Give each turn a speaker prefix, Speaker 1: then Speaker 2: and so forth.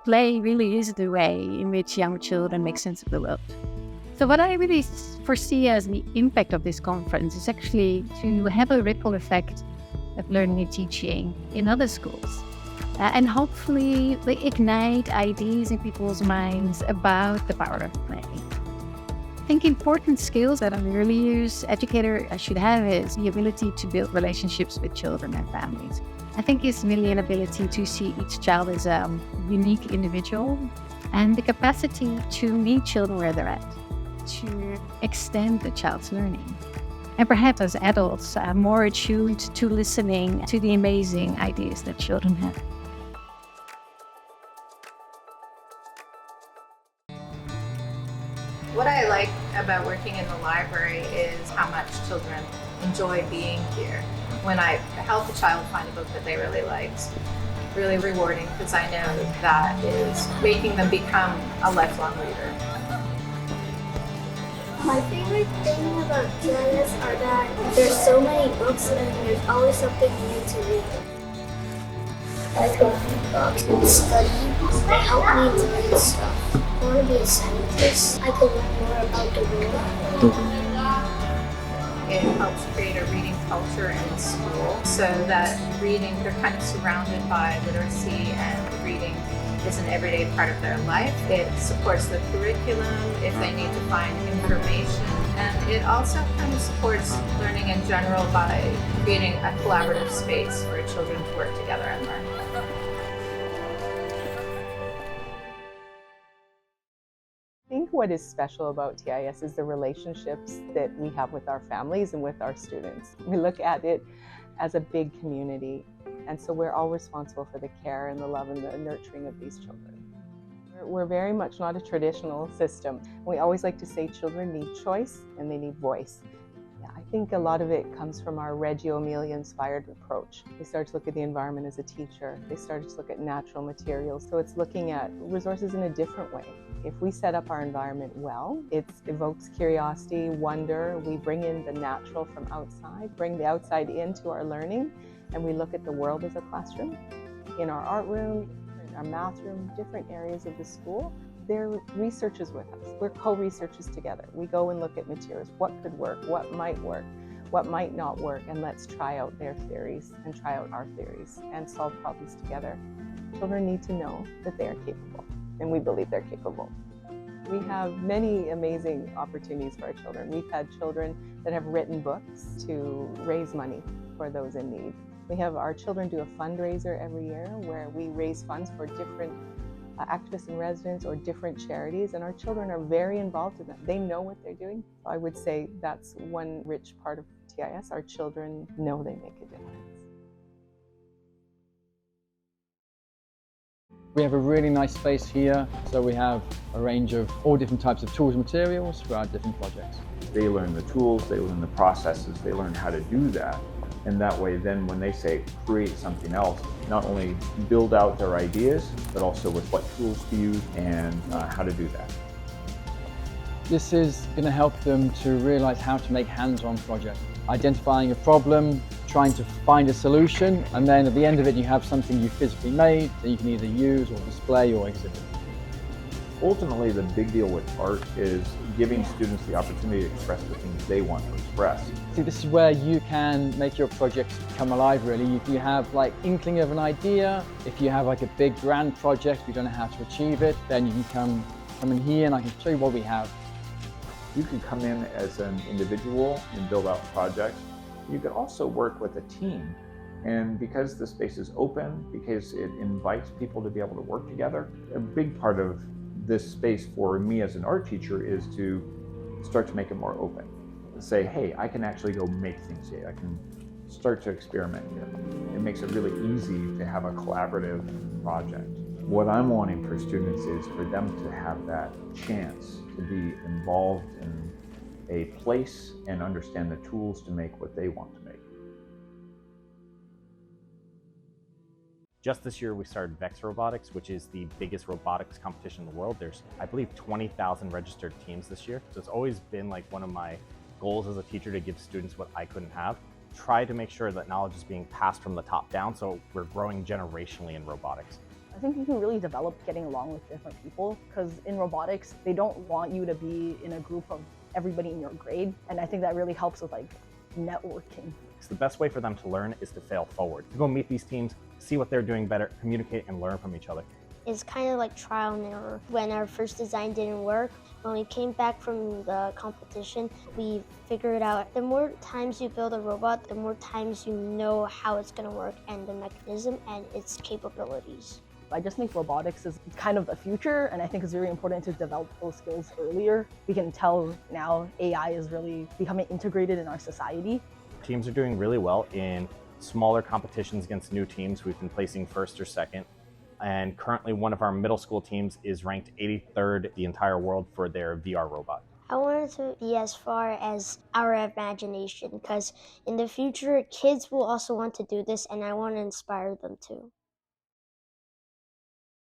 Speaker 1: play really is the way in which young children make sense of the world. So what I really foresee as the impact of this conference is actually to have a ripple effect of learning and teaching in other schools. And hopefully ignite ideas in people's minds about the power of play. I think important skills that an early years educator should have is the ability to build relationships with children and families. I think it's really an ability to see each child as a unique individual and the capacity to meet children where they're at, to extend the child's learning. And perhaps as adults are more attuned to listening to the amazing ideas that children have.
Speaker 2: What I like about working in the library is how much children enjoy being here. When I help a child find a book that they really liked, really rewarding because I know that is making them become a lifelong reader.
Speaker 3: My favorite thing about GIS are that there's so many books and there's always something new to read. I like to read books and study. They help me to learn stuff. I want to be a scientist. I could learn more about the world.
Speaker 2: It helps create a reading culture in the school so that reading, they're kind of surrounded by literacy and reading is an everyday part of their life. It supports the curriculum if they need to find information, and it also kind of supports learning in general by creating a collaborative space for children to work together and learn.
Speaker 4: I think what is special about TIS is the relationships that we have with our families and with our students. We look at it as a big community, and so we're all responsible for the care and the love and the nurturing of these children. We're very much not a traditional system. We always like to say children need choice and they need voice. I think a lot of it comes from our Reggio Emilia inspired approach. They started to look at the environment as a teacher. They started to look at natural materials. So it's looking at resources in a different way. If we set up our environment well, it evokes curiosity, wonder. We bring in the natural from outside, bring the outside into our learning, and we look at the world as a classroom. In our art room, in our math room, different areas of the school, they're researchers with us. We're co-researchers together. We go and look at materials. What could work? What might work? What might not work? And let's try out their theories and try out our theories and solve problems together. Children need to know that they are capable, and we believe they're capable. We have many amazing opportunities for our children. We've had children that have written books to raise money for those in need. We have our children do a fundraiser every year where we raise funds for different activists in residence or different charities, and our children are very involved in that. They know what they're doing. I would say that's one rich part of TIS. Our children know they make a difference.
Speaker 5: We have a really nice space here, so we have a range of all different types of tools and materials for our different projects.
Speaker 6: They learn the tools, they learn the processes, they learn how to do that. And that way, then when they say create something else, not only build out their ideas, but also with what tools to use and how to do that.
Speaker 5: This is going to help them to realize how to make hands-on projects. Identifying a problem, trying to find a solution, and then at the end of it, you have something you physically made that you can either use or display or exhibit.
Speaker 6: Ultimately, the big deal with art is giving students the opportunity to express the things they want to express.
Speaker 5: See, this is where you can make your projects come alive, really. If you have like inkling of an idea, if you have like a big grand project, you don't know how to achieve it, then you can come in here and I can show you what we have.
Speaker 6: You can come in as an individual and build out projects. You can also work with a team. And because the space is open, because it invites people to be able to work together, a big part of this space for me as an art teacher is to start to make it more open. Say, hey, I can actually go make things here. I can start to experiment here. It makes it really easy to have a collaborative project. What I'm wanting for students is for them to have that chance to be involved in a place and understand the tools to make what they want to make.
Speaker 7: Just this year, we started VEX Robotics, which is the biggest robotics competition in the world. There's, I believe, 20,000 registered teams this year. So it's always been like one of my goals as a teacher to give students what I couldn't have. Try to make sure that knowledge is being passed from the top down, so we're growing generationally in robotics.
Speaker 8: I think you can really develop getting along with different people, because in robotics, they don't want you to be in a group of everybody in your grade. And I think that really helps with like networking.
Speaker 7: So the best way for them to learn is to fail forward, to go meet these teams, see what they're doing better, communicate and learn from each other.
Speaker 3: It's kind of like trial and error. When our first design didn't work, when we came back from the competition, we figured out the more times you build a robot, the more times you know how it's going to work and the mechanism and its capabilities.
Speaker 8: I just think robotics is kind of the future, and I think it's very important to develop those skills earlier. We can tell now AI is really becoming integrated in our society.
Speaker 7: Teams are doing really well in smaller competitions against new teams. We've been placing first or second. And currently one of our middle school teams is ranked 83rd in the entire world for their VR robot.
Speaker 3: I want it to be as far as our imagination, because in the future, kids will also want to do this, and I want to inspire them too.